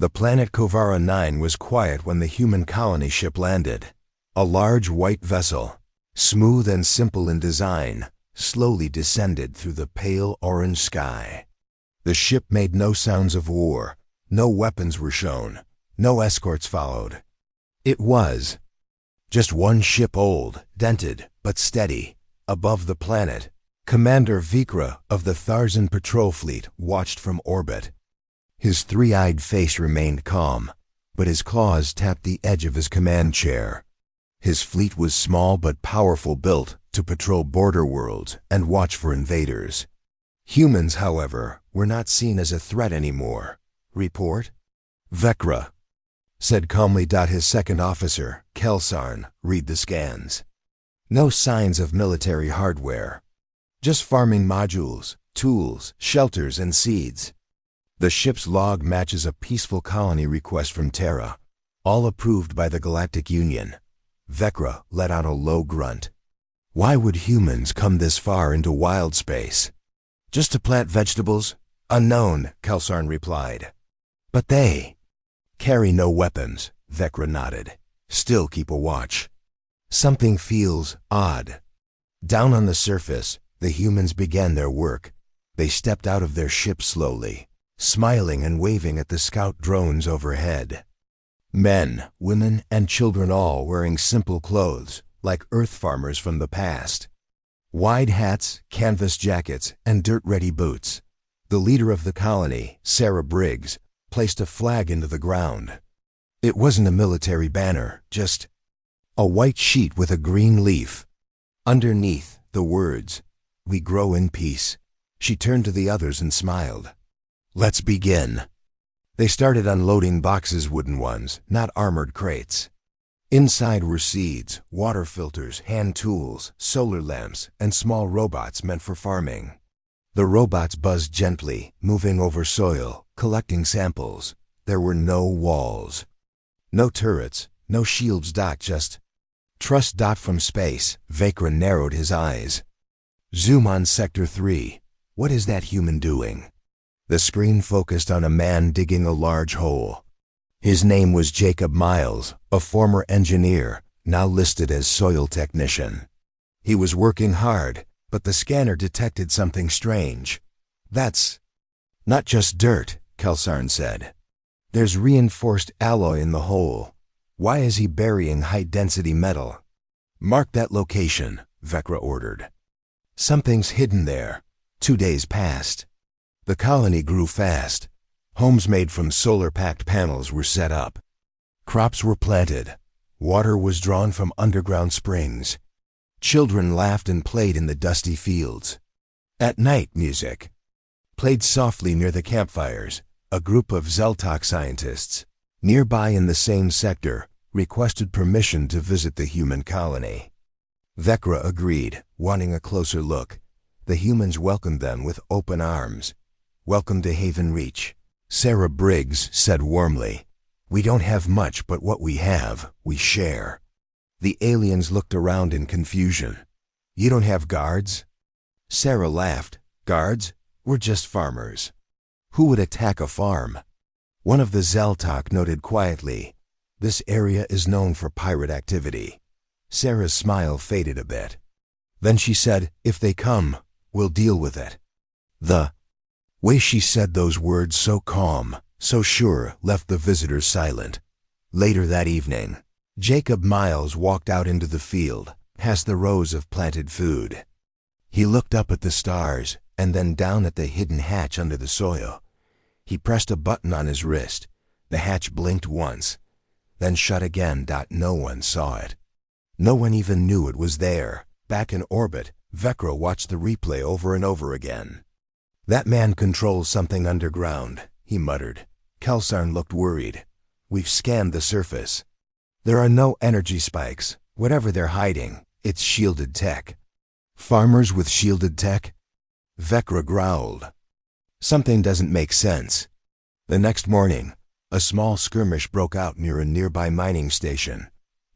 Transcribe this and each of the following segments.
The planet Kovara 9 was quiet when the human colony ship landed. A large white vessel, smooth and simple in design, slowly descended through the pale orange sky. The ship made no sounds of war, no weapons were shown, no escorts followed. It was just one ship, old, dented, but steady. Above the planet, Commander Vikra of the Tharzan Patrol Fleet watched from orbit. His three-eyed face remained calm, but his claws tapped the edge of his command chair. His fleet was small but powerful, built to patrol border worlds and watch for invaders. Humans, however, were not seen as a threat anymore. Report? Vekra said calmly. His second officer, Kelsarn, read the scans. No signs of military hardware. Just farming modules, tools, shelters, and seeds. The ship's log matches a peaceful colony request from Terra, all approved by the Galactic Union. Vekra let out a low grunt. Why would humans come this far into wild space? Just to plant vegetables? Unknown, Kelsarn replied. But they carry no weapons, Vekra nodded. Still keep a watch. Something feels odd. Down on the surface, the humans began their work. They stepped out of their ship slowly, smiling and waving at the scout drones overhead. Men, women, and children, all wearing simple clothes, like earth farmers from the past. Wide hats, canvas jackets, and dirt-ready boots. The leader of the colony, Sarah Briggs, placed a flag into the ground. It wasn't a military banner, just a white sheet with a green leaf. Underneath, the words, "We grow in peace." She turned to the others and smiled. Let's begin. They started unloading boxes, wooden ones, not armored crates. Inside were seeds, water filters, hand tools, solar lamps, and small robots meant for farming. The robots buzzed gently, moving over soil, collecting samples. There were no walls. No turrets, no shields. Just trust. From space, Vekra narrowed his eyes. Zoom on Sector 3. What is that human doing? The screen focused on a man digging a large hole. His name was Jacob Miles, a former engineer, now listed as soil technician. He was working hard, but the scanner detected something strange. That's not just dirt, Kelsarn said. There's reinforced alloy in the hole. Why is he burying high-density metal? Mark that location, Vekra ordered. Something's hidden there. 2 days passed. The colony grew fast. Homes made from solar-packed panels were set up. Crops were planted. Water was drawn from underground springs. Children laughed and played in the dusty fields. At night, music played softly near the campfires. A group of Zeltok scientists, nearby in the same sector, requested permission to visit the human colony. Vekra agreed, wanting a closer look. The humans welcomed them with open arms. Welcome to Haven Reach, Sarah Briggs said warmly. We don't have much, but what we have, we share. The aliens looked around in confusion. You don't have guards? Sarah laughed. Guards? We're just farmers. Who would attack a farm? One of the Zeltok noted quietly. This area is known for pirate activity. Sarah's smile faded a bit. Then she said, if they come, we'll deal with it. The way she said those words, so calm, so sure, left the visitors silent. Later that evening, Jacob Miles walked out into the field, past the rows of planted food. He looked up at the stars, and then down at the hidden hatch under the soil. He pressed a button on his wrist. The hatch blinked once, then shut again. No one saw it. No one even knew it was there. Back in orbit, Vekra watched the replay over and over again. That man controls something underground, he muttered. Kelsarn looked worried. We've scanned the surface. There are no energy spikes. Whatever they're hiding, it's shielded tech. Farmers with shielded tech? Vekra growled. Something doesn't make sense. The next morning, a small skirmish broke out near a nearby mining station.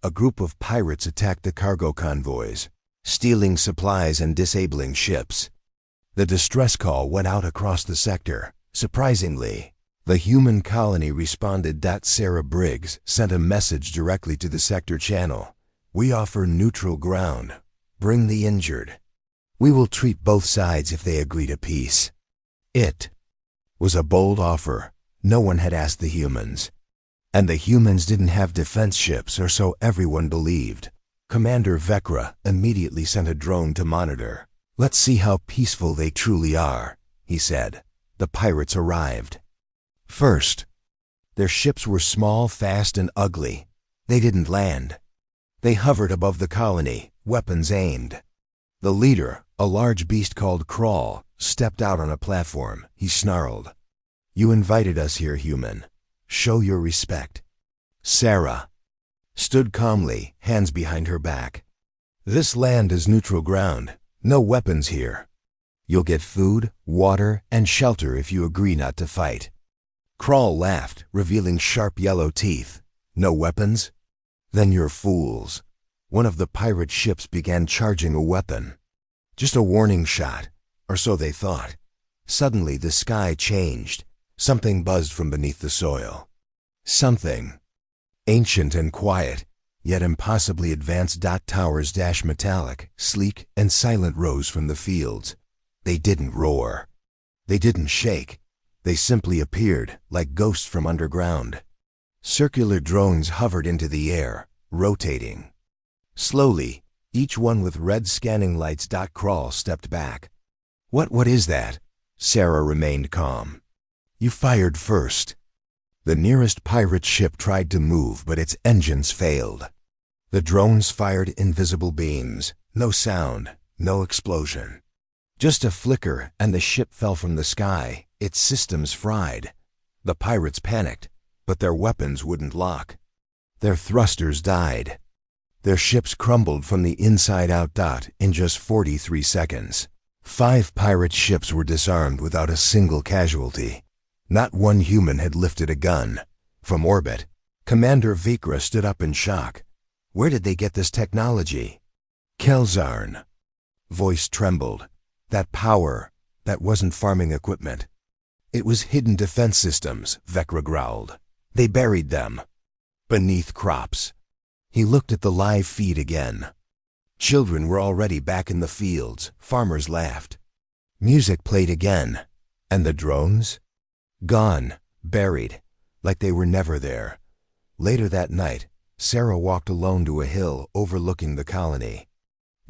A group of pirates attacked the cargo convoys, stealing supplies and disabling ships. The distress call went out across the sector. Surprisingly, The human colony responded. Sarah Briggs sent a message directly to the sector channel. We offer neutral ground. Bring the injured. We will treat both sides if they agree to peace. It was a bold offer. No one had asked the humans. And the humans didn't have defense ships, or so everyone believed. Commander Vecra immediately sent a drone to monitor. Let's see how peaceful they truly are, he said. The pirates arrived. First, their ships were small, fast, and ugly. They didn't land. They hovered above the colony, weapons aimed. The leader, a large beast called Crawl, stepped out on a platform. He snarled, "You invited us here, human. Show your respect." Sarah stood calmly, hands behind her back. "This land is neutral ground. No weapons here. You'll get food, water, and shelter if you agree not to fight." Crawl laughed, revealing sharp yellow teeth. "No weapons? Then you're fools." One of the pirate ships began charging a weapon. Just a warning shot, or so they thought. Suddenly the sky changed. Something buzzed from beneath the soil. Something ancient and quiet, yet impossibly advanced. Towers metallic, sleek, and silent rose from the fields. They didn't roar. They didn't shake. They simply appeared, like ghosts from underground. Circular drones hovered into the air, rotating. Slowly, each one with red scanning lights. Crawl stepped back. What is that?" Sarah remained calm. "You fired first." The nearest pirate ship tried to move, but its engines failed. The drones fired invisible beams. No sound, no explosion. Just a flicker, and the ship fell from the sky, its systems fried. The pirates panicked, but their weapons wouldn't lock. Their thrusters died. Their ships crumbled from the inside out. In just 43 seconds, 5 pirate ships were disarmed without a single casualty. Not one human had lifted a gun. From orbit, Commander Vecra stood up in shock. Where did they get this technology? Kelzarn. Voice trembled. That power, that wasn't farming equipment. It was hidden defense systems, Vecra growled. They buried them beneath crops. He looked at the live feed again. Children were already back in the fields. Farmers laughed. Music played again. And the drones? Gone, buried, like they were never there. Later that night, Sarah walked alone to a hill overlooking the colony.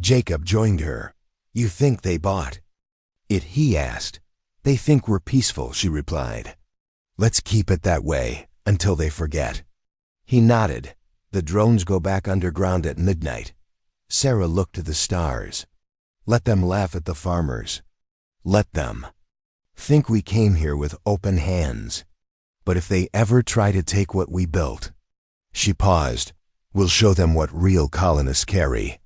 Jacob joined her. "You think they bought it?" he asked. "They think we're peaceful," she replied. "Let's keep it that way, until they forget." He nodded. "The drones go back underground at midnight." Sarah looked to the stars. "Let them laugh at the farmers. Let them think we came here with open hands. But if they ever try to take what we built," she paused, "we'll show them what real colonists carry."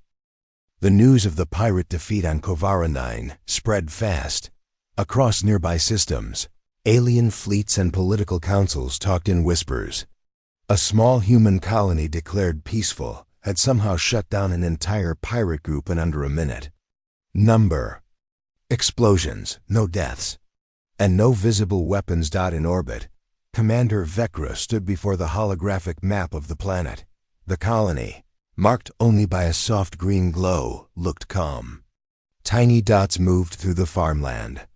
The news of the pirate defeat on Kovara 9 spread fast. Across nearby systems, alien fleets and political councils talked in whispers. A small human colony declared peaceful had somehow shut down an entire pirate group in under a minute. Number. Explosions, no deaths. And no visible weapons. In orbit, Commander Vecra stood before the holographic map of the planet. The colony, marked only by a soft green glow, looked calm. Tiny dots moved through the farmland.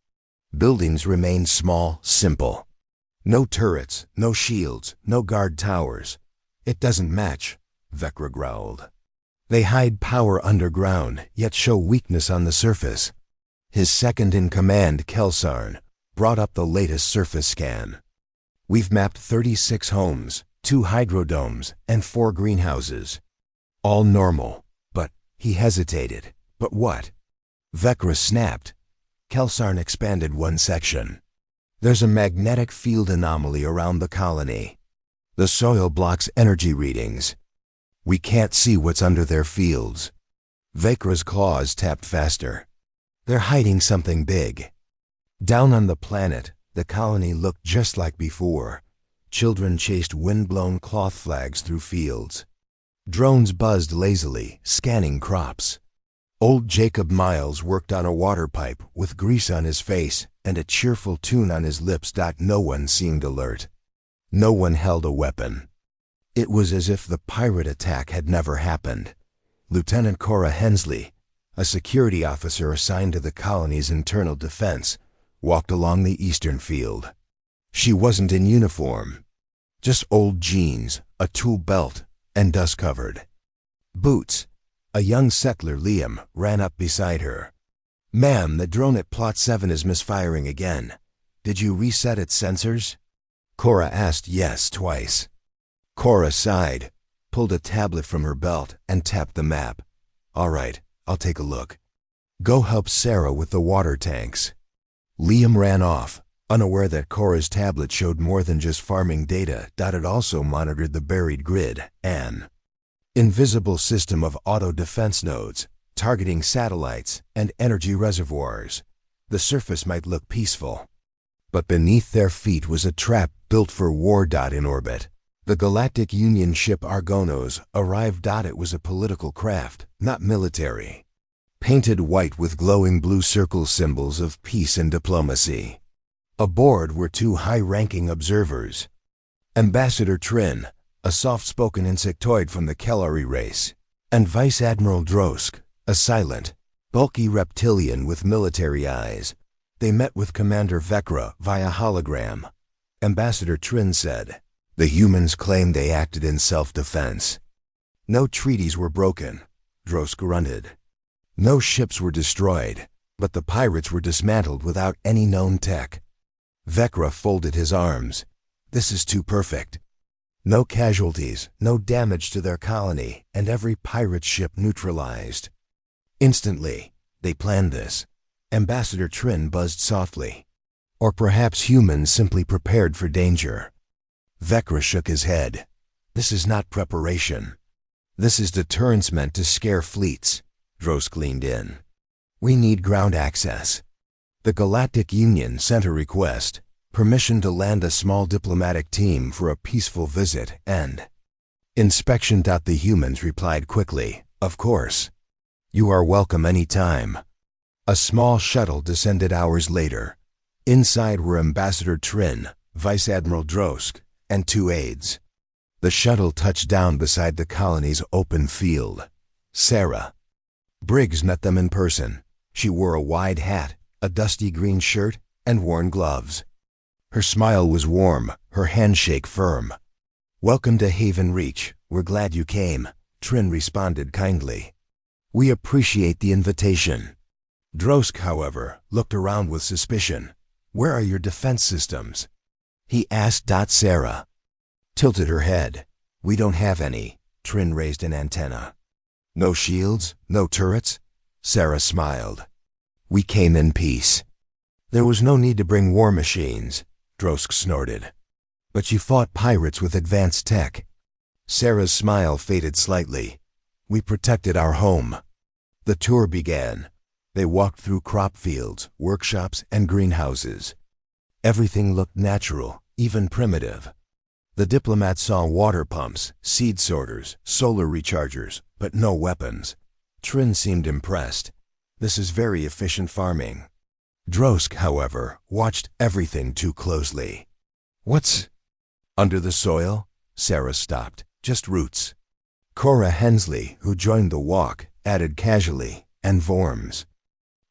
Buildings remained small, simple. No turrets, no shields, no guard towers. "It doesn't match," Vecra growled. "They hide power underground, yet show weakness on the surface." His second-in-command, Kelsarn, brought up the latest surface scan. "We've mapped 36 homes, 2 hydrodomes, and 4 greenhouses. All normal." But he hesitated. "But what?" Vecra snapped. Kelsarn expanded one section. "There's a magnetic field anomaly around the colony. The soil blocks energy readings. We can't see what's under their fields." Vecra's claws tapped faster. "They're hiding something big." Down on the planet, the colony looked just like before. Children chased wind-blown cloth flags through fields. Drones buzzed lazily, scanning crops. Old Jacob Miles worked on a water pipe with grease on his face, and a cheerful tune on his lips. No one seemed alert. No one held a weapon. It was as if the pirate attack had never happened. Lieutenant Cora Hensley, a security officer assigned to the colony's internal defense, walked along the eastern field. She wasn't in uniform. Just old jeans, a tool belt, and dust-covered boots. A young settler, Liam, ran up beside her. "Ma'am, the drone at Plot 7 is misfiring again. Did you reset its sensors?" Cora asked yes twice. Cora sighed, pulled a tablet from her belt, and tapped the map. "All right, I'll take a look. Go help Sarah with the water tanks." Liam ran off, unaware that Cora's tablet showed more than just farming data. It also monitored the buried grid, an invisible system of auto-defense nodes, targeting satellites and energy reservoirs. The surface might look peaceful, but beneath their feet was a trap built for war. In orbit, the Galactic Union ship Argonos arrived. It was a political craft, not military. Painted white with glowing blue circle symbols of peace and diplomacy. Aboard were two high-ranking observers. Ambassador Trin, a soft-spoken insectoid from the Kellari race, and Vice Admiral Drosk, a silent, bulky reptilian with military eyes. They met with Commander Vecra via hologram. Ambassador Trin said, "The humans claim they acted in self-defense." "No treaties were broken," Drosk grunted. "No ships were destroyed, but the pirates were dismantled without any known tech." Vecra folded his arms. "This is too perfect. No casualties, no damage to their colony, and every pirate ship neutralized. Instantly, they planned this." Ambassador Trin buzzed softly. "Or perhaps humans simply prepared for danger." Vecra shook his head. "This is not preparation. This is deterrence meant to scare fleets." Drosk leaned in. "We need ground access. The Galactic Union sent a request, permission to land a small diplomatic team for a peaceful visit and inspection." The humans replied quickly, "Of course. You are welcome any time." A small shuttle descended hours later. Inside were Ambassador Trin, Vice Admiral Drosk, and two aides. The shuttle touched down beside the colony's open field. Sarah Briggs met them in person. She wore a wide hat, a dusty green shirt, and worn gloves. Her smile was warm, her handshake firm. "Welcome to Haven Reach. We're glad you came," Trin responded kindly. "We appreciate the invitation." Drosk, however, looked around with suspicion. "Where are your defense systems?" he asked. Sarah tilted her head. "We don't have any." Trin raised an antenna. "No shields? No turrets?" Sarah smiled. "We came in peace." "There was no need to bring war machines," Drosk snorted. "But you fought pirates with advanced tech." Sarah's smile faded slightly. "We protected our home." The tour began. They walked through crop fields, workshops, and greenhouses. Everything looked natural, even primitive. The diplomats saw water pumps, seed sorters, solar rechargers, but no weapons. Trin seemed impressed. "This is very efficient farming." Drosk, however, watched everything too closely. "What's under the soil?" Sarah stopped. "Just roots." Cora Hensley, who joined the walk, added casually, "and worms.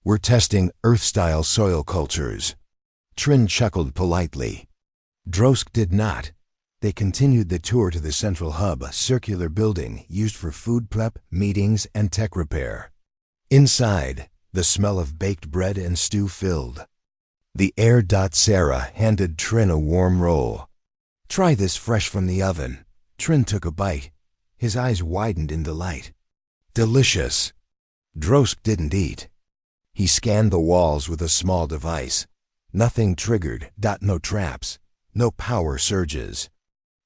We're testing Earth-style soil cultures." Trin chuckled politely. Drosk did not. They continued the tour to the central hub, a circular building used for food prep, meetings, and tech repair. Inside, the smell of baked bread and stew filled the air. Sarah handed Trin a warm roll. "Try this fresh from the oven." Trin took a bite. His eyes widened in delight. "Delicious." Drosk didn't eat. He scanned the walls with a small device. Nothing triggered. No traps. No power surges.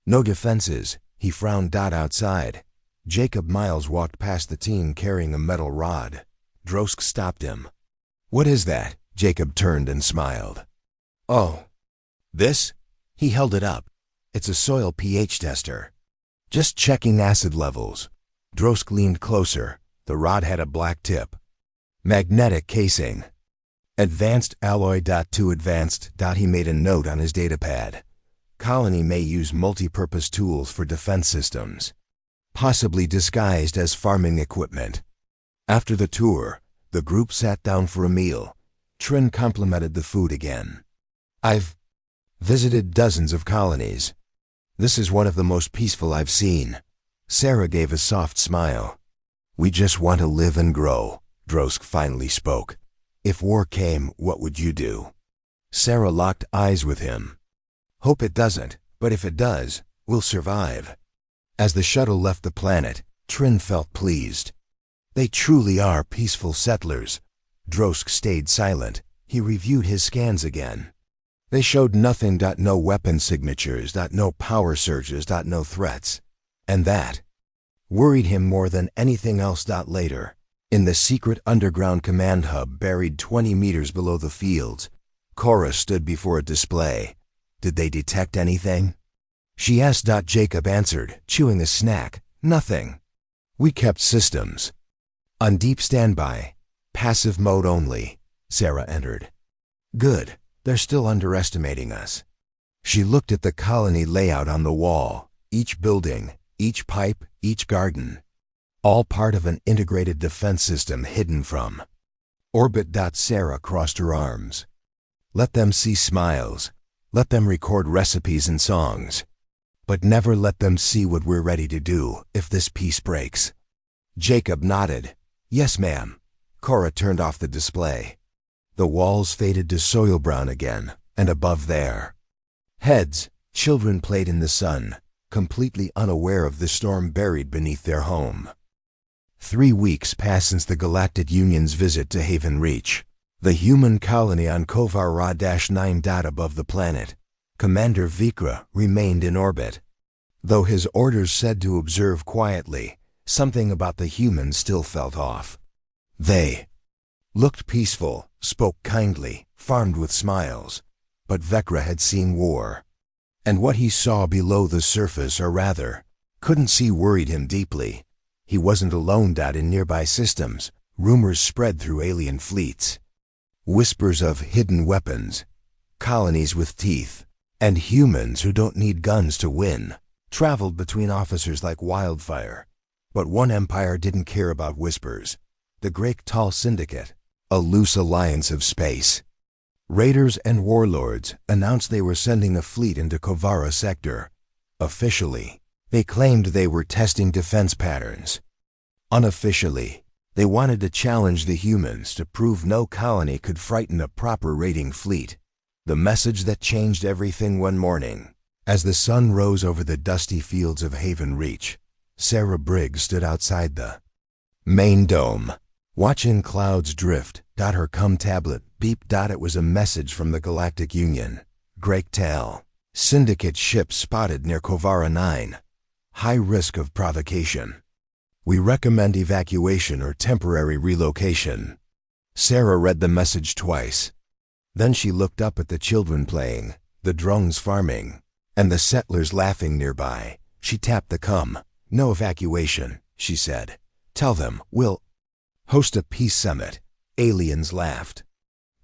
No defenses. He frowned. Outside, Jacob Miles walked past the team carrying a metal rod. Drosk stopped him. "What is that?" Jacob turned and smiled. "Oh, this?" He held it up. "It's a soil pH tester. Just checking acid levels." Drosk leaned closer. The rod had a black tip. "Magnetic casing." Advanced alloy. To advanced. He made a note on his datapad. Colony may use multi-purpose tools for defense systems, possibly disguised as farming equipment. After the tour, the group sat down for a meal. Trin complimented the food again. "I've visited dozens of colonies. This is one of the most peaceful I've seen." Sarah gave a soft smile. "We just want to live and grow," Drosk finally spoke. "If war came, what would you do?" Sarah locked eyes with him. "Hope it doesn't, but if it does, we'll survive." As the shuttle left the planet, Trin felt pleased. They truly are peaceful settlers. Drosk stayed silent. He reviewed his scans again. They showed nothing. No weapon signatures. No power surges. No threats. And that worried him more than anything else. Later, in the secret underground command hub buried 20 meters below the fields, Cora stood before a display. "Did they detect anything?" she asked. Jacob answered, chewing a snack. "Nothing. We kept systems on deep standby. Passive mode only." Sarah entered. "Good. They're still underestimating us." She looked at the colony layout on the wall. Each building, each pipe, each garden, all part of an integrated defense system hidden from orbit. Sarah crossed her arms. "Let them see smiles. Let them record recipes and songs. But never let them see what we're ready to do if this peace breaks." Jacob nodded. "Yes, ma'am." Cora turned off the display. The walls faded to soil brown again, and above their heads, children played in the sun, completely unaware of the storm buried beneath their home. 3 weeks passed since the Galactic Union's visit to Haven Reach. The human colony on Kovar Ra-9. Above the planet, Commander Vikra remained in orbit. Though his orders said to observe quietly, something about the humans still felt off. They looked peaceful, spoke kindly, farmed with smiles. But Vecra had seen war. And what he saw below the surface, or rather, couldn't see, worried him deeply. He wasn't alone. In nearby systems, rumors spread through alien fleets. Whispers of hidden weapons, colonies with teeth, and humans who don't need guns to win, traveled between officers like wildfire. But one empire didn't care about whispers. The Great Tall Syndicate, a loose alliance of space. Raiders and warlords announced they were sending a fleet into Kovara sector. Officially, they claimed they were testing defense patterns. Unofficially, they wanted to challenge the humans to prove no colony could frighten a proper raiding fleet. The message that changed everything one morning. As the sun rose over the dusty fields of Haven Reach, Sarah Briggs stood outside the main dome, watching clouds drift. Her com tablet beeped. It was a message from the Galactic Union. Great Tal. Syndicate ship spotted near Kovara 9. High risk of provocation. We recommend evacuation or temporary relocation. Sarah read the message twice. Then she looked up at the children playing, the drones farming, and the settlers laughing nearby. She tapped the com. "No evacuation," she said. "Tell them we'll host a peace summit." Aliens laughed.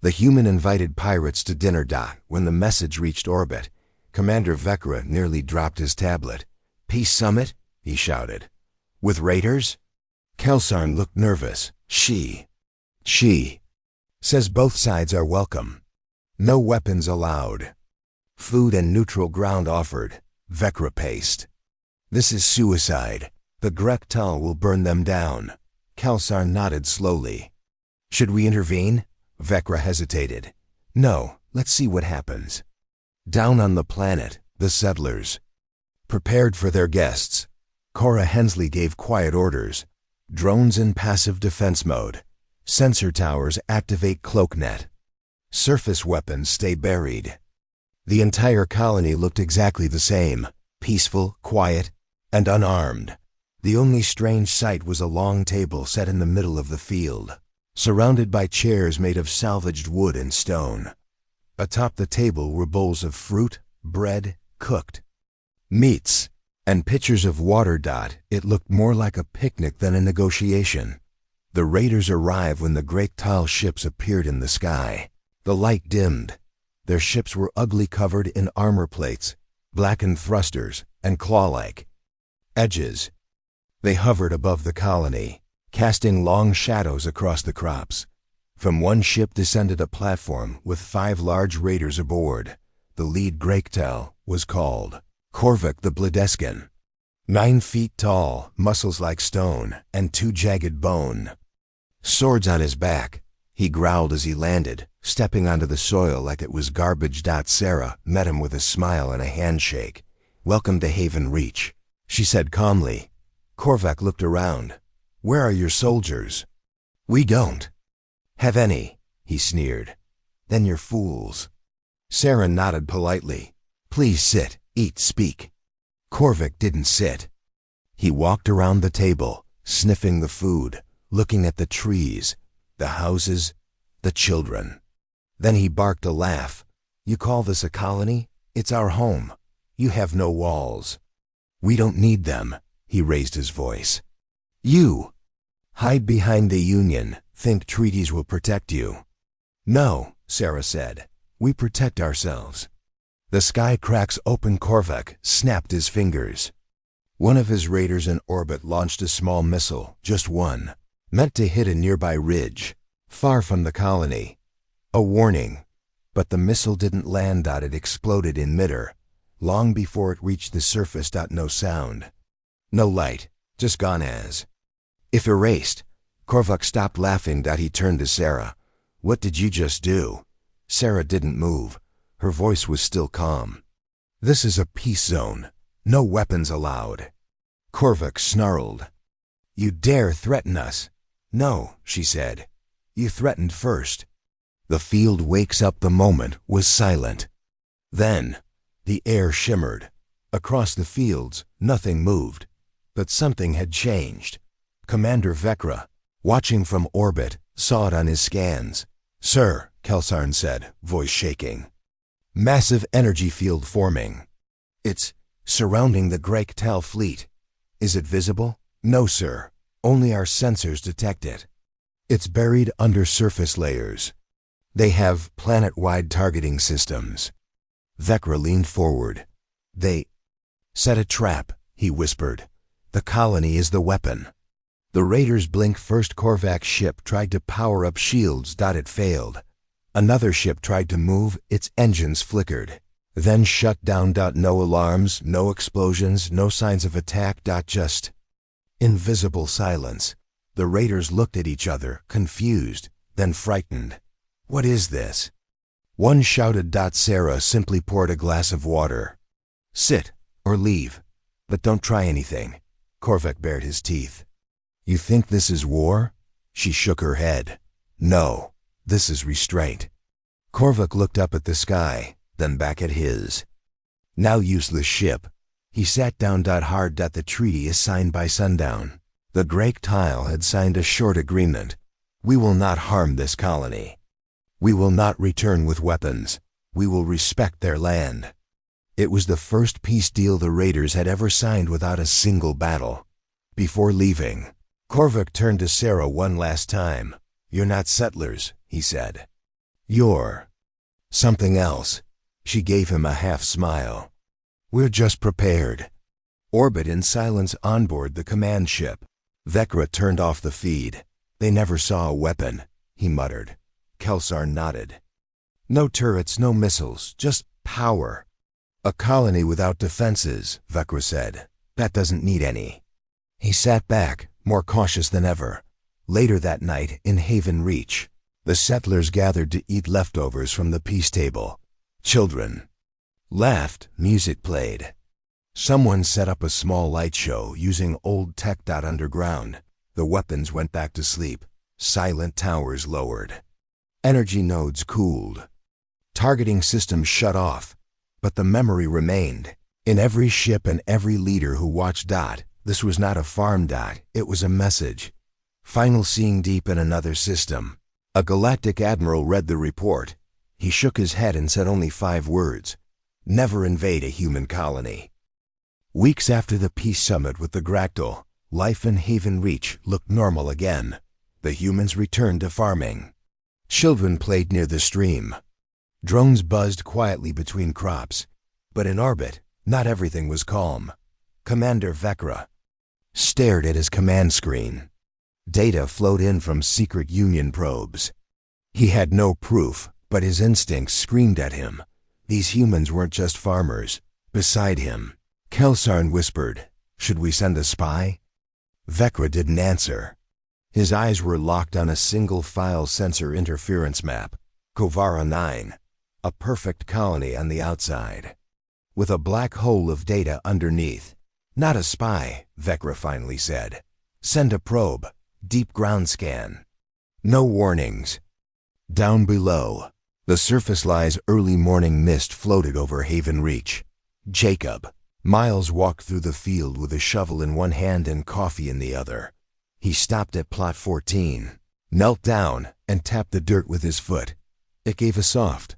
The human invited pirates to dinner. When the message reached orbit, Commander Vecra nearly dropped his tablet. "Peace summit?" he shouted. "With raiders?" Kelsarn looked nervous. She says both sides are welcome. No weapons allowed. Food and neutral ground offered. Vecra paced. "This is suicide. The Grektal will burn them down." Kelsarn nodded slowly. "Should we intervene?" Vecra hesitated. "No, let's see what happens." Down on the planet, the settlers prepared for their guests. Cora Hensley gave quiet orders. Drones in passive defense mode. Sensor towers activate cloaknet. Surface weapons stay buried. The entire colony looked exactly the same, peaceful, quiet, and unarmed. The only strange sight was a long table set in the middle of the field, surrounded by chairs made of salvaged wood and stone. Atop the table were bowls of fruit, bread, cooked meats, and pitchers of water. It looked more like a picnic than a negotiation. The raiders arrived when the great tall ships appeared in the sky. The light dimmed. Their ships were ugly, covered in armor plates, blackened thrusters, and claw-like edges. They hovered above the colony, casting long shadows across the crops. From one ship descended a platform with 5 large raiders aboard. The lead Greyktel was called Korvak the Bledeskin. 9 feet tall, muscles like stone, and 2 jagged bone. Swords on his back. He growled as he landed, stepping onto the soil like it was garbage. Sarah met him with a smile and a handshake. "Welcome to Haven Reach," she said calmly. Korvak looked around. "Where are your soldiers?" "We don't have any," he sneered. "Then you're fools." Sarah nodded politely. "Please sit, eat, speak." Korvak didn't sit. He walked around the table, sniffing the food, looking at the trees, the houses, the children. Then he barked a laugh. "You call this a colony? It's our home. You have no walls." "We don't need them," he raised his voice. "You hide behind the Union, think treaties will protect you." "No," Sarah said. "We protect ourselves." The sky cracks open. Korvak snapped his fingers. One of his raiders in orbit launched a small missile, just one, meant to hit a nearby ridge, far from the colony. A warning, but the missile didn't land. It exploded in midair, long before it reached the surface. No sound, no light, just gone as if erased. Korvak stopped laughing. He turned to Sarah. "What did you just do?" Sarah didn't move. Her voice was still calm. "This is a peace zone. No weapons allowed." Korvak snarled. "You dare threaten us?" "No," she said. "You threatened first." The field wakes up. The moment was silent. Then the air shimmered. Across the fields, nothing moved. But something had changed. Commander Vekra, watching from orbit, saw it on his scans. "Sir," Kelsarn said, voice shaking. "Massive energy field forming. It's surrounding the Greyktel fleet." "Is it visible?" "No, sir. Only our sensors detect it. It's buried under surface layers. They have planet-wide targeting systems." Vekra leaned forward. "They set a trap," he whispered. "The colony is the weapon." The raiders blinked. First Korvak's ship tried to power up shields. It failed. Another ship tried to move. Its engines flickered, then shut down. No alarms, no explosions, no signs of attack. Just invisible silence. The raiders looked at each other, confused, then frightened. "What is this?" One shouted. Sarah simply poured a glass of water. "Sit, or leave. But don't try anything." Korvak bared his teeth. "You think this is war?" She shook her head. "No, this is restraint." Korvak looked up at the sky, then back at his now useless ship. He sat down. Hard. The treaty is signed by sundown. The Greyktel had signed a short agreement. "We will not harm this colony. We will not return with weapons. We will respect their land." It was the first peace deal the raiders had ever signed without a single battle. Before leaving, Korvak turned to Sarah one last time. "You're not settlers," he said. "You're something else." She gave him a half smile. "We're just prepared." Orbit in silence onboard the command ship. Vekra turned off the feed. "They never saw a weapon," he muttered. Kelsar nodded. "No turrets, no missiles, just power." "A colony without defenses," Vekra said. "That doesn't need any." He sat back, more cautious than ever. Later that night, in Haven Reach, the settlers gathered to eat leftovers from the peace table. Children laughed, music played. Someone set up a small light show using old tech. Underground, the weapons went back to sleep. Silent towers lowered. Energy nodes cooled. Targeting systems shut off. But the memory remained. In every ship and every leader who watched. This was not a farm. It was a message. Final seeing deep in another system. A galactic admiral read the report. He shook his head and said only 5 words. "Never invade a human colony." Weeks after the peace summit with the Greyktel, life in Haven Reach looked normal again. The humans returned to farming. Children played near the stream. Drones buzzed quietly between crops. But in orbit, not everything was calm. Commander Vecra stared at his command screen. Data flowed in from secret Union probes. He had no proof, but his instincts screamed at him. These humans weren't just farmers. Beside him, Kelsarn whispered, "Should we send a spy?" Vecra didn't answer. His eyes were locked on a single file sensor interference map, Kovara 9, a perfect colony on the outside, with a black hole of data underneath. "Not a spy," Vecra finally said. "Send a probe, deep ground scan." No warnings. Down below, the surface lies early morning mist floated over Haven Reach. Jacob, Miles walked through the field with a shovel in one hand and coffee in the other. He stopped at plot 14, knelt down, and tapped the dirt with his foot. It gave a soft,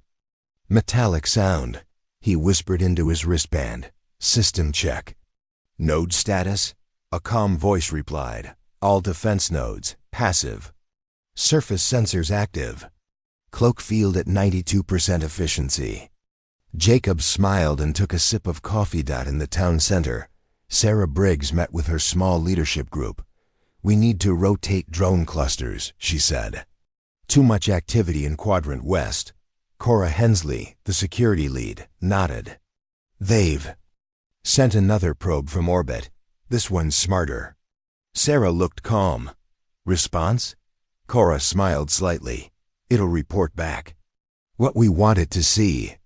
metallic sound. He whispered into his wristband, "System check." "Node status?" A calm voice replied. "All defense nodes, passive. Surface sensors active. Cloak field at 92% efficiency." Jacob smiled and took a sip of coffee. In the town center, Sarah Briggs met with her small leadership group. "We need to rotate drone clusters," she said. "Too much activity in Quadrant West." Cora Hensley, the security lead, nodded. "They've sent another probe from orbit. This one's smarter." Sarah looked calm. "Response?" Cora smiled slightly. "It'll report back." "What we wanted to see."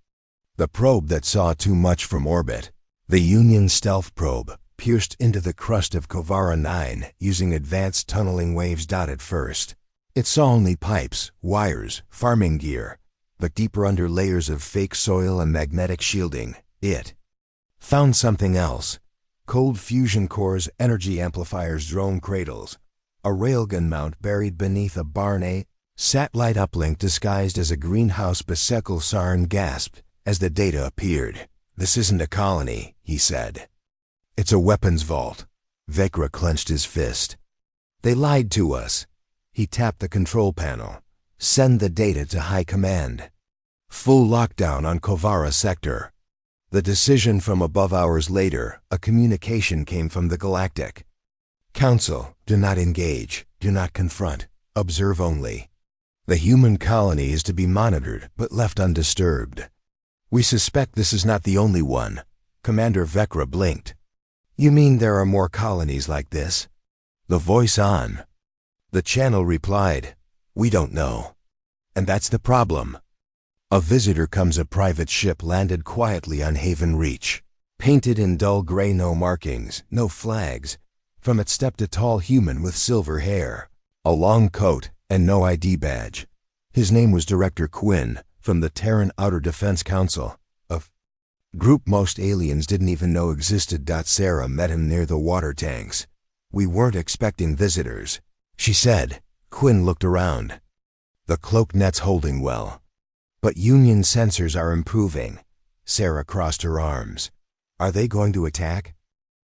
The probe that saw too much from orbit, the Union stealth probe, pierced into the crust of Kovara 9 using advanced tunneling waves. At first, it saw only pipes, wires, farming gear, but deeper under layers of fake soil and magnetic shielding, it found something else. Cold fusion cores, energy amplifiers, drone cradles, a railgun mount buried beneath a barn, a satellite uplink disguised as a greenhouse. Besekel Sarn gasped as the data appeared. "This isn't a colony," he said. "It's a weapons vault." Vecra clenched his fist. "They lied to us." He tapped the control panel. "Send the data to High Command." Full lockdown on Kovara sector. The decision from above. Hours later, a communication came from the Galactic Council. "Do not engage, do not confront, observe only. The human colony is to be monitored but left undisturbed. We suspect this is not the only one." Commander Vecra blinked. "You mean there are more colonies like this?" The voice on the channel replied, "We don't know. And that's the problem." A visitor comes. A private ship landed quietly on Haven Reach. Painted in dull gray, no markings, no flags. From it stepped a tall human with silver hair, a long coat, and no ID badge. His name was Director Quinn, from the Terran Outer Defense Council, a group most aliens didn't even know existed. Sarah met him near the water tanks. "We weren't expecting visitors," she said. Quinn looked around. "The cloak net's holding well. But Union sensors are improving." Sarah crossed her arms. "Are they going to attack?"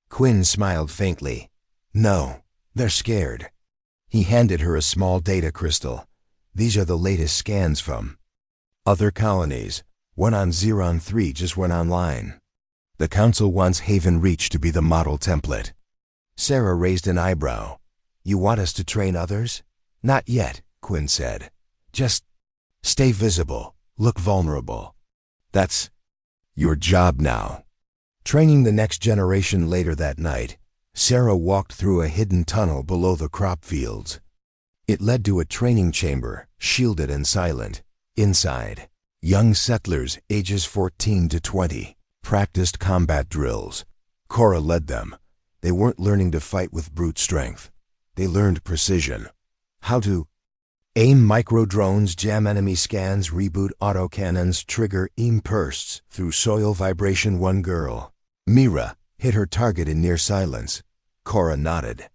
Quinn smiled faintly. "No, they're scared." He handed her a small data crystal. "These are the latest scans from other colonies. One on Xeron 3 just went online. The Council wants Haven Reach to be the model template." Sarah raised an eyebrow. "You want us to train others?" "Not yet," Quinn said. "Just stay visible, look vulnerable. That's your job now." Training the next generation. Later that night, Sarah walked through a hidden tunnel below the crop fields. It led to a training chamber, shielded and silent. Inside, young settlers ages 14 to 20 practiced combat drills. Cora led them. They weren't learning to fight with brute strength. They learned precision. How to aim micro-drones, jam enemy scans, reboot autocannons, trigger EM bursts through soil vibration. One girl, Mira, hit her target in near silence. Cora nodded.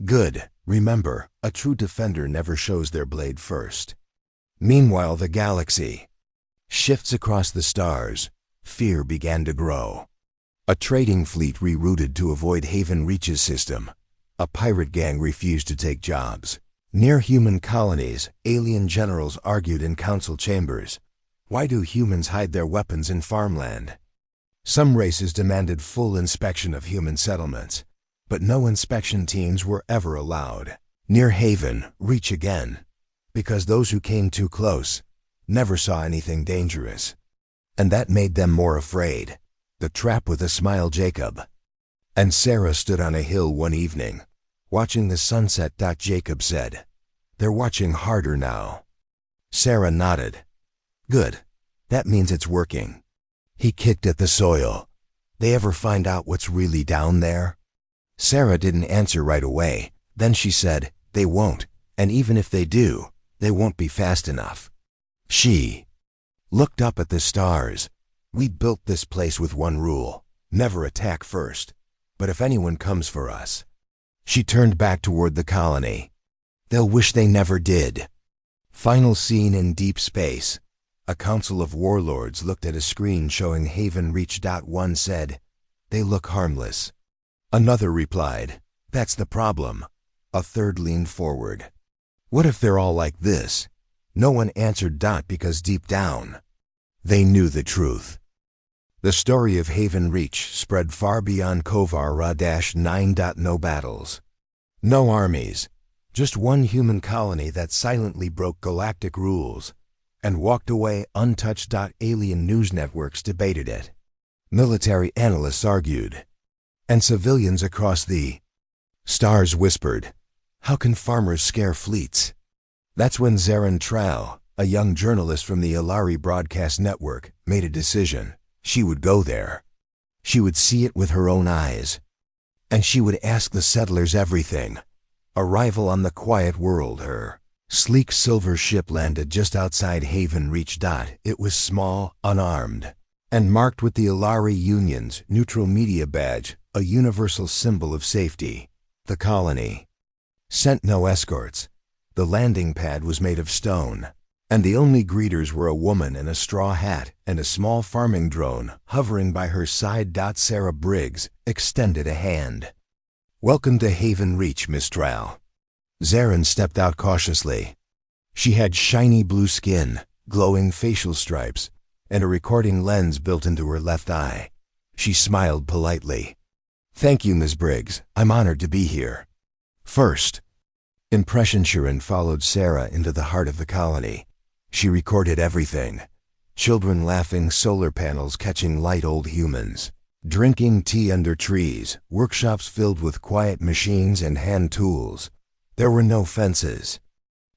"Good. Remember, a true defender never shows their blade first." Meanwhile, the galaxy shifts across the stars. Fear began to grow. A trading fleet rerouted to avoid Haven Reach's system. A pirate gang refused to take jobs. Near human colonies, alien generals argued in council chambers. Why do humans hide their weapons in farmland? Some races demanded full inspection of human settlements, but no inspection teams were ever allowed. Near Haven, reach again, because those who came too close never saw anything dangerous. And that made them more afraid. The trap with a smile, Jacob. And Sarah stood on a hill one evening, watching the sunset. Jacob said, "They're watching harder now." Sarah nodded. "Good. That means it's working." He kicked at the soil. "They ever find out what's really down there?" Sarah didn't answer right away. Then she said, "They won't, and even if they do, they won't be fast enough." She looked up at the stars. "We built this place with one rule: never attack first. But if anyone comes for us..." She turned back toward the colony. "They'll wish they never did." Final scene in deep space. A council of warlords looked at a screen showing Haven Reach. One said, "They look harmless." Another replied, "That's the problem." A third leaned forward. "What if they're all like this?" No one answered. Because deep down, they knew the truth. The story of Haven Reach spread far beyond Kovar Ra-9. No battles, no armies, just one human colony that silently broke galactic rules and walked away untouched. Alien news networks debated it. Military analysts argued. And civilians across the stars whispered, "How can farmers scare fleets?" That's when Zarin Trau, a young journalist from the Ilari Broadcast Network, made a decision. She would go there. She would see it with her own eyes. And she would ask the settlers everything. Arrival on the quiet world. Her sleek silver ship landed just outside Haven Reach. It was small, unarmed, and marked with the Ilari Union's neutral media badge, a universal symbol of safety. The colony sent no escorts. The landing pad was made of stone, and the only greeters were a woman in a straw hat and a small farming drone hovering by her side. Sarah Briggs extended a hand. "Welcome to Haven Reach, Miss Trau." Zarin stepped out cautiously. She had shiny blue skin, glowing facial stripes, and a recording lens built into her left eye. She smiled politely. "Thank you, Ms. Briggs. I'm honored to be here." First impression. Sharon followed Sarah into the heart of the colony. She recorded everything. Children laughing, solar panels catching light, old humans drinking tea under trees, workshops filled with quiet machines and hand tools. There were no fences,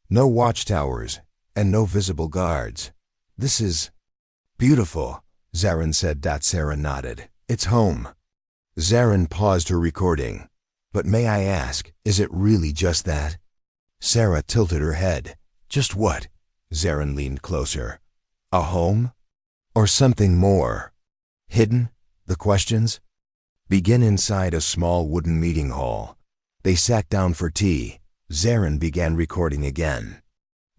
no watchtowers, and no visible guards. "This is beautiful," Zarin said. Sarah nodded. "It's home." Zarin paused her recording. "But may I ask, is it really just that?" Sarah tilted her head. "Just what?" Zarin leaned closer. "A home? Or something more hidden?" The questions begin inside a small wooden meeting hall. They sat down for tea. Zarin began recording again.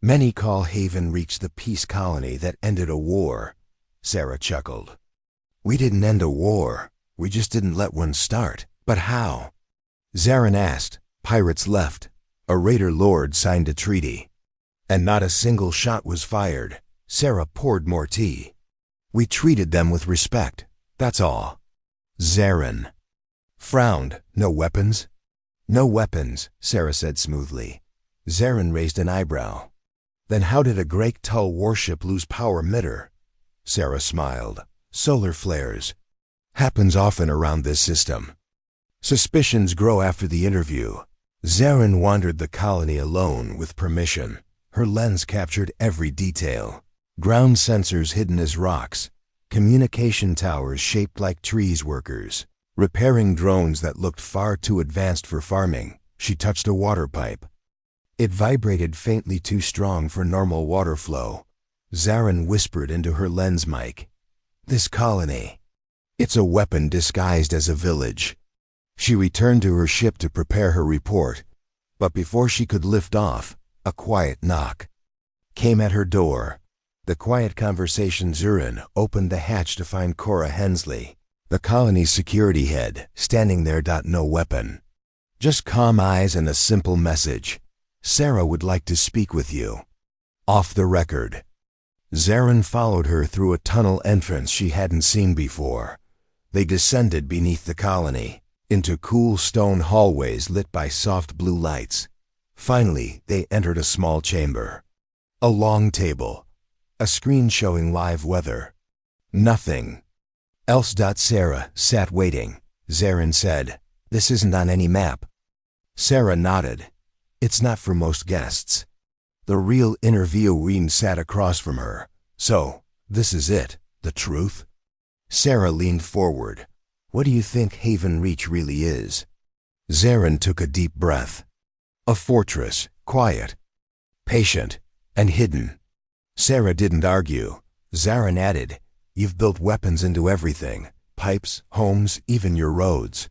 "Many call Haven Reach the peace colony that ended a war." Sarah chuckled. "We didn't end a war. We just didn't let one start." "But how?" Zarin asked. "Pirates left. A raider lord signed a treaty. And not a single shot was fired." Sarah poured more tea. "We treated them with respect. That's all." Zarin frowned. "No weapons?" "No weapons," Sarah said smoothly. Zarin raised an eyebrow. "Then how did a Great Tull warship lose power mid-air?" Sarah smiled. "Solar flares. Happens often around this system." Suspicions grow after the interview. Zarin wandered the colony alone with permission. Her lens captured every detail. Ground sensors hidden as rocks, communication towers shaped like trees, workers repairing drones that looked far too advanced for farming. She touched a water pipe. It vibrated faintly, too strong for normal water flow. Zarin whispered into her lens mic, "This colony, it's a weapon disguised as a village." She returned to her ship to prepare her report, but before she could lift off, a quiet knock came at her door. The quiet conversation. Zarin opened the hatch to find Cora Hensley, the colony's security head, standing there. No weapon, just calm eyes and a simple message. Sarah would like to speak with you. Off the record. Zarin followed her through a tunnel entrance she hadn't seen before. They descended beneath the colony, into cool stone hallways lit by soft blue lights. Finally, they entered a small chamber. A long table. A screen showing live weather. Nothing else. Sarah sat waiting. Zarin said, "This isn't on any map." Sarah nodded. "It's not for most guests." The real interviewee sat across from her. "So, this is it, the truth?" Sarah leaned forward. "What do you think Haven Reach really is?" Zarin took a deep breath. "A fortress, quiet, patient, and hidden." Sarah didn't argue. Zarin added, "You've built weapons into everything. Pipes, homes, even your roads."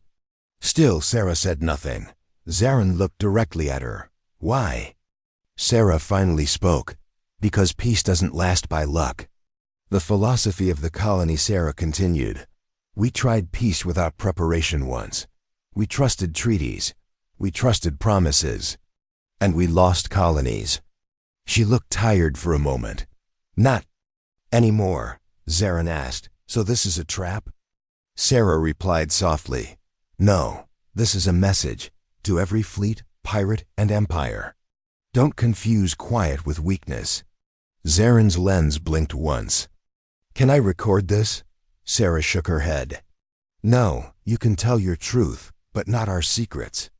Still, Sarah said nothing. Zarin looked directly at her. "Why?" Sarah finally spoke. "Because peace doesn't last by luck." The philosophy of the colony, Sarah continued. "We tried peace without preparation once. We trusted treaties. We trusted promises. And we lost colonies." She looked tired for a moment. "Not anymore," Zarin asked. "So this is a trap?" Sarah replied softly. "No, this is a message to every fleet, pirate, and empire. Don't confuse quiet with weakness." Zarin's lens blinked once. "Can I record this?" Sarah shook her head. "No, you can tell your truth, but not our secrets."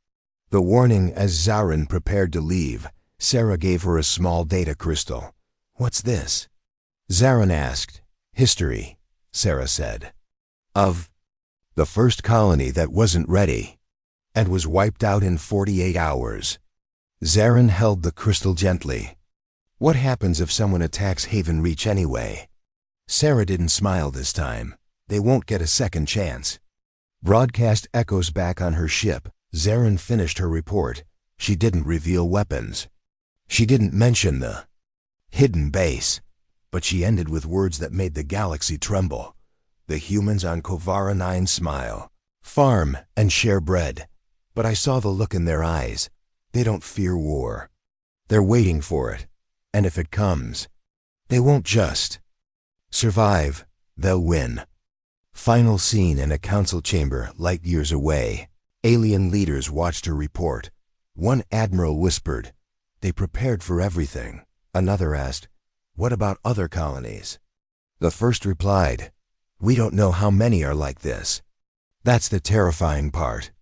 The warning as Zarin prepared to leave, Sarah gave her a small data crystal. "What's this?" Zarin asked. "History," Sarah said. "Of the first colony that wasn't ready and was wiped out in 48 hours. Zarin held the crystal gently. "What happens if someone attacks Haven Reach anyway?" Sarah didn't smile this time. "They won't get a second chance." Broadcast echoes back on her ship. Zarin finished her report. She didn't reveal weapons. She didn't mention the hidden base. But she ended with words that made the galaxy tremble. "The humans on Kovara 9 smile, farm, and share bread. But I saw the look in their eyes. They don't fear war. They're waiting for it. And if it comes, they won't just survive, they'll win." Final scene in a council chamber light years away. Alien leaders watched her report. One admiral whispered, "They prepared for everything." Another asked, "What about other colonies?" The first replied, "We don't know how many are like this." That's the terrifying part.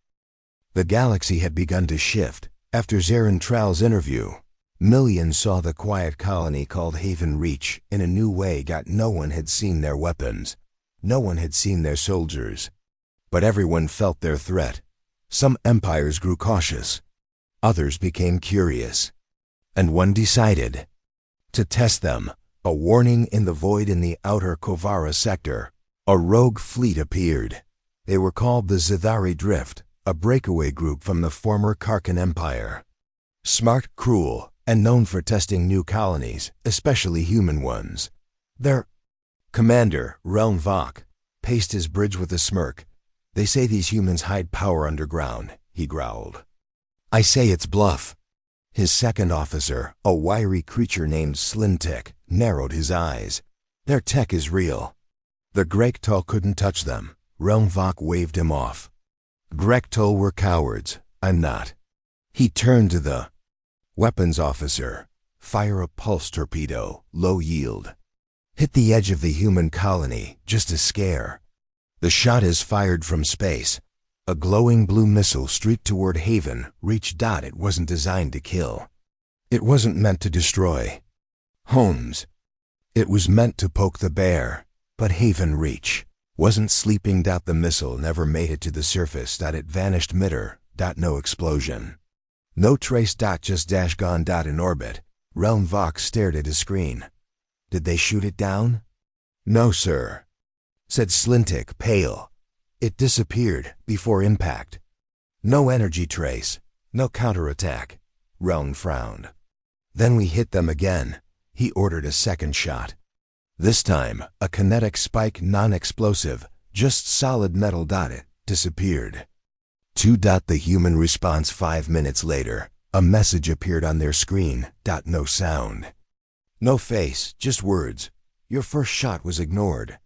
The galaxy had begun to shift. After Zarin Tral's interview, millions saw the quiet colony called Haven Reach in a new way. No one had seen their weapons. No one had seen their soldiers. But everyone felt their threat. Some empires grew cautious. Others became curious. And one decided to test them. A warning in the void in the outer Kovara sector. A rogue fleet appeared. They were called the Zithari Drift, a breakaway group from the former Karkan Empire. Smart, cruel, and known for testing new colonies, especially human ones. Their commander, Relm Vok, paced his bridge with a smirk. "They say these humans hide power underground," he growled. "I say it's bluff." His second officer, a wiry creature named Slintik, narrowed his eyes. "Their tech is real. The Grektal couldn't touch them." Relm Vok waved him off. "Grektal were cowards. I'm not." He turned to the weapons officer. "Fire a pulse torpedo, low yield. Hit the edge of the human colony, just a scare." The shot is fired from space. A glowing blue missile streaked toward Haven Reach. It wasn't designed to kill. It wasn't meant to destroy homes. It was meant to poke the bear. But Haven Reach wasn't sleeping. The missile never made it to the surface. It vanished mid-air. No explosion. No trace. Just dash gone. In orbit. Relm Vok stared at his screen. "Did they shoot it down?" "No, sir," said Slintik, pale. "It disappeared before impact. No energy trace, no counterattack." Relm frowned. "Then we hit them again." He ordered a second shot. This time, a kinetic spike, non-explosive, just solid metal. It disappeared. The human response 5 minutes later. A message appeared on their screen. No sound. No face, just words. Your first shot was ignored.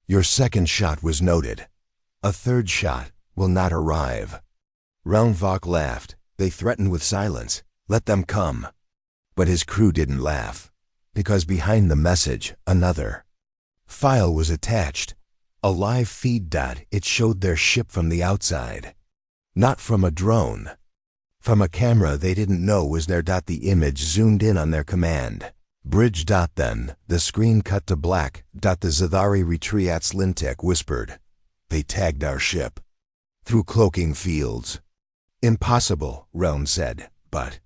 Your second shot was noted. A third shot will not arrive. Roundvok laughed. They threatened with silence. Let them come. But his crew didn't laugh, because behind the message, another file was attached. A live feed. It showed their ship from the outside. Not from a drone. From a camera they didn't know was there. The image zoomed in on their command bridge. Then, the screen cut to black. The Zithari Retriats Lintek whispered. They tagged our ship. Through cloaking fields. Impossible, Realm said, but...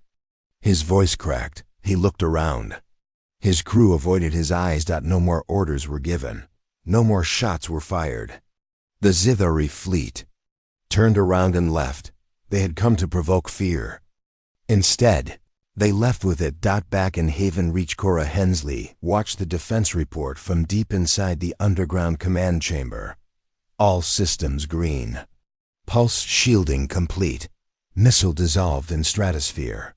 His voice cracked. He looked around. His crew avoided his eyes. No more orders were given. No more shots were fired. The Zithari fleet turned around and left. They had come to provoke fear. Instead, they left with it. Back in Haven Reach, Cora Hensley watched the defense report from deep inside the underground command chamber. All systems green. Pulse shielding complete. Missile dissolved in stratosphere.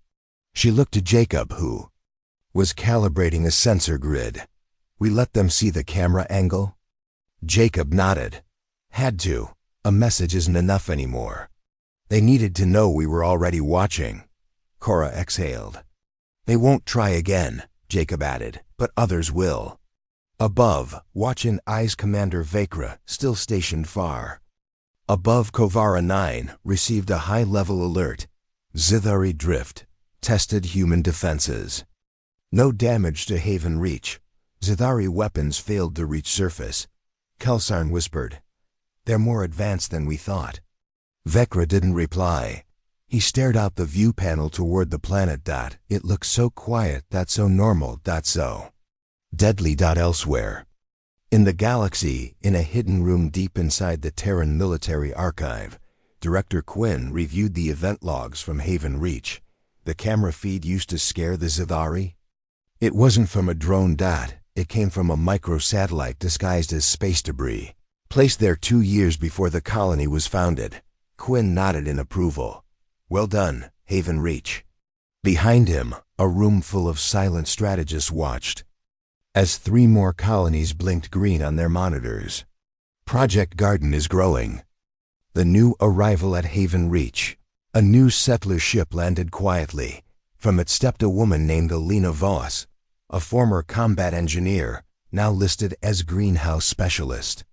She looked to Jacob, who was calibrating a sensor grid. We let them see the camera angle? Jacob nodded. Had to. A message isn't enough anymore. They needed to know we were already watching. Cora exhaled. They won't try again, Jacob added, but others will. Above, watching Eyes Commander Vakra, still stationed far. Above, Kovara 9 received a high-level alert. Zithari drift. Tested human defenses. No damage to Haven Reach. Zithari weapons failed to reach surface. Kelsarn whispered. They're more advanced than we thought. Vekra didn't reply. He stared out the view panel toward the planet. It looked so quiet, so normal, so deadly. Elsewhere. In the galaxy, in a hidden room deep inside the Terran military archive, Director Quinn reviewed the event logs from Haven Reach. The camera feed used to scare the Zithari. It wasn't from a drone. It came from a microsatellite disguised as space debris, placed there 2 years before the colony was founded. Quinn nodded in approval. Well done, Haven Reach. Behind him, a room full of silent strategists watched as 3 more colonies blinked green on their monitors. Project Garden is growing. The new arrival at Haven Reach. A new settler ship landed quietly. From it stepped a woman named Alina Voss, a former combat engineer, now listed as greenhouse specialist.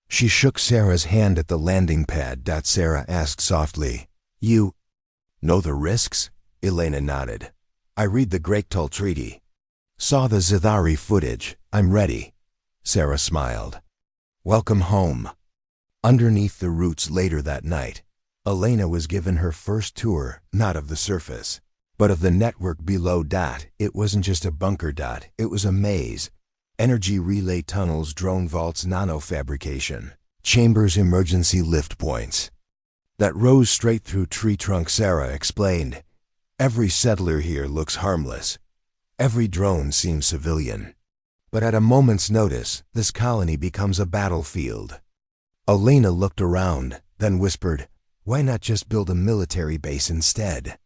She shook Sarah's hand at the landing pad. Sarah asked softly, You know the risks? Elena nodded. I read the Greyktal Treaty. Saw the Zithari footage. I'm ready. Sarah smiled. Welcome home. Underneath the roots later that night, Elena was given her first tour, not of the surface, but of the network below. It wasn't just a bunker. It was a maze. Energy relay tunnels, drone vaults, nanofabrication, chambers, emergency lift points that rose straight through tree trunks. Sarah explained. Every settler here looks harmless. Every drone seems civilian. But at a moment's notice, this colony becomes a battlefield. Elena looked around, then whispered, Why not just build a military base instead?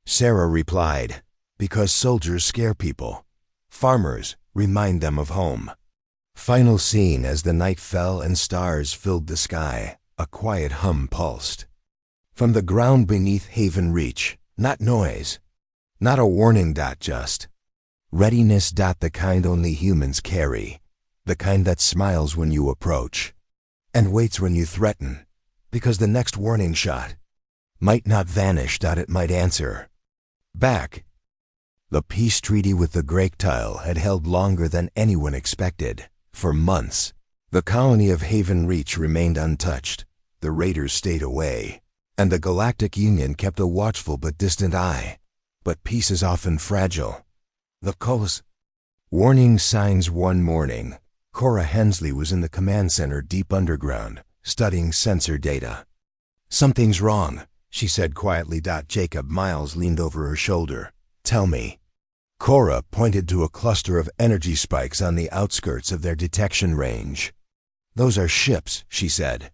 Sarah replied, Because soldiers scare people. Farmers remind them of home. Final scene. As the night fell and stars filled the sky, a quiet hum pulsed. From the ground beneath Haven Reach, not noise, not a warning. Just readiness. The kind only humans carry, the kind that smiles when you approach, and waits when you threaten, because the next warning shot might not vanish. It might answer back. The peace treaty with the Greyktal had held longer than anyone expected. For months, the colony of Haven Reach remained untouched. The raiders stayed away, and the Galactic Union kept a watchful but distant eye. But peace is often fragile. The Coast. Warning signs. One morning, Cora Hensley was in the command center deep underground, studying sensor data. Something's wrong, she said quietly. Jacob Miles leaned over her shoulder. Tell me. Cora pointed to a cluster of energy spikes on the outskirts of their detection range. Those are ships, she said.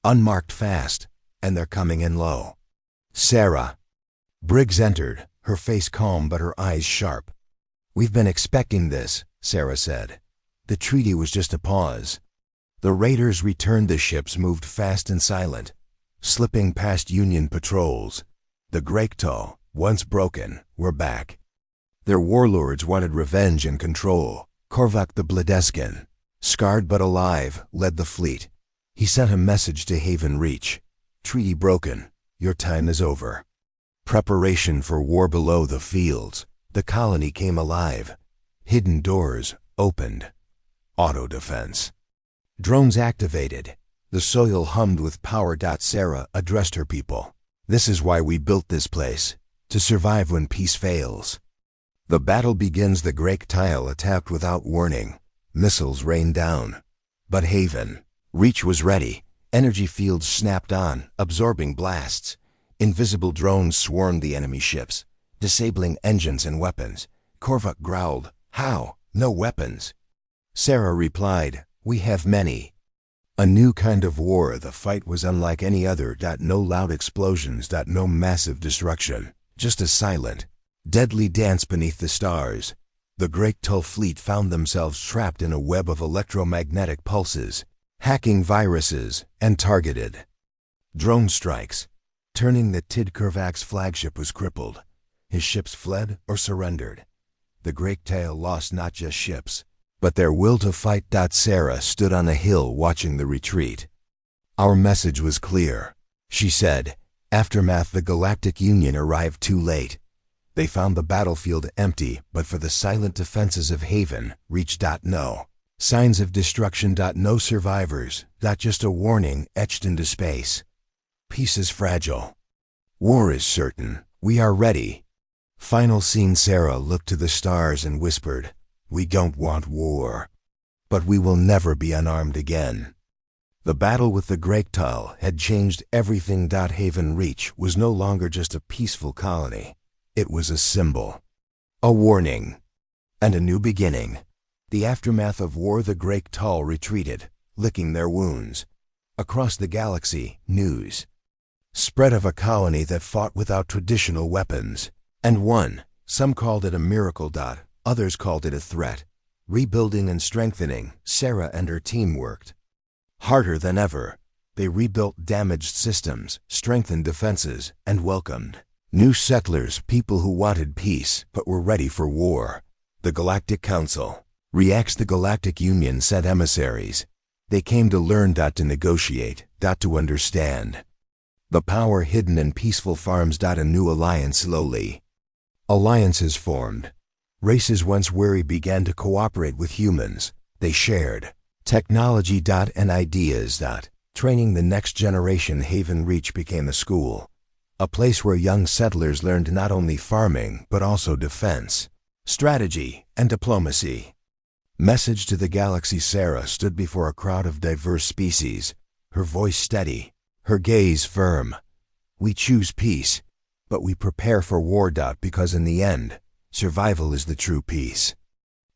Unmarked fast, and they're coming in low. Sarah. Briggs entered, her face calm but her eyes sharp. "We've been expecting this," Sarah said. "The treaty was just a pause." The raiders returned. The ships moved fast and silent, slipping past Union patrols. The Greyktal, once broken, were back. Their warlords wanted revenge and control. Korvac the Bledeskin, scarred but alive, led the fleet. He sent a message to Haven Reach. "Treaty broken. Your time is over." Preparation for war below the fields. The colony came alive. Hidden doors opened. Auto defense. Drones activated. The soil hummed with power. Sarah addressed her people. "This is why we built this place, to survive when peace fails." The battle begins. The Greyktal attacked without warning. Missiles rained down. But Haven Reach was ready. Energy fields snapped on, absorbing blasts. Invisible drones swarmed the enemy ships, disabling engines and weapons. Korvac growled, "How? No weapons?" Sarah replied, "We have many." A new kind of war. The fight was unlike any other. No loud explosions. No massive destruction. Just a silent, deadly dance beneath the stars. The Greyktal fleet found themselves trapped in a web of electromagnetic pulses, hacking viruses, and targeted drone strikes. Turning. The Tid Korvac's flagship was crippled. His ships fled or surrendered. The Greyktal lost not just ships, but their will to fight. Sarah stood on a hill watching the retreat. "Our message was clear," she said. "Aftermath. The Galactic Union arrived too late. They found the battlefield empty, but for the silent defenses of Haven Reach. No signs of destruction. No survivors. Just a warning etched into space. Peace is fragile. War is certain. We are ready." Final scene. Sarah looked to the stars and whispered, "We don't want war, but we will never be unarmed again." The battle with the Greyktal had changed everything. Haven Reach was no longer just a peaceful colony. It was a symbol, a warning, and a new beginning. The aftermath of war. The Greyktal retreated, licking their wounds. Across the galaxy, news spread of a colony that fought without traditional weapons, and won. Some called it a miracle. Others called it a threat. Rebuilding and strengthening. Sarah and her team worked harder than ever. They rebuilt damaged systems, strengthened defenses, and welcomed new settlers, people who wanted peace but were ready for war. The Galactic Council reacts. The Galactic Union sent emissaries. They came to learn. To negotiate. To understand the power hidden in peaceful farms. A new alliance. Slowly, alliances formed. Races once wary began to cooperate with humans. They shared technology. And ideas. Training the next generation. Haven Reach became a school, a place where young settlers learned not only farming but also defense, strategy, and diplomacy. Message to the galaxy. Sarah stood before a crowd of diverse species, her voice steady, her gaze firm. "We choose peace, but we prepare for war. Because in the end, survival is the true peace."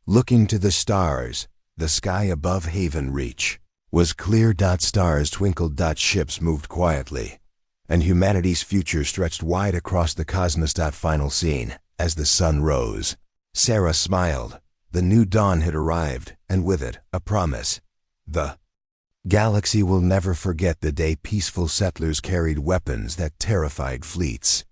Looking to the stars, the sky above Haven Reach was clear. Stars twinkled. Ships moved quietly, and humanity's future stretched wide across the cosmos. Final scene. As the sun rose, Sarah smiled. The new dawn had arrived, and with it, a promise. The galaxy will never forget the day peaceful settlers carried weapons that terrified fleets.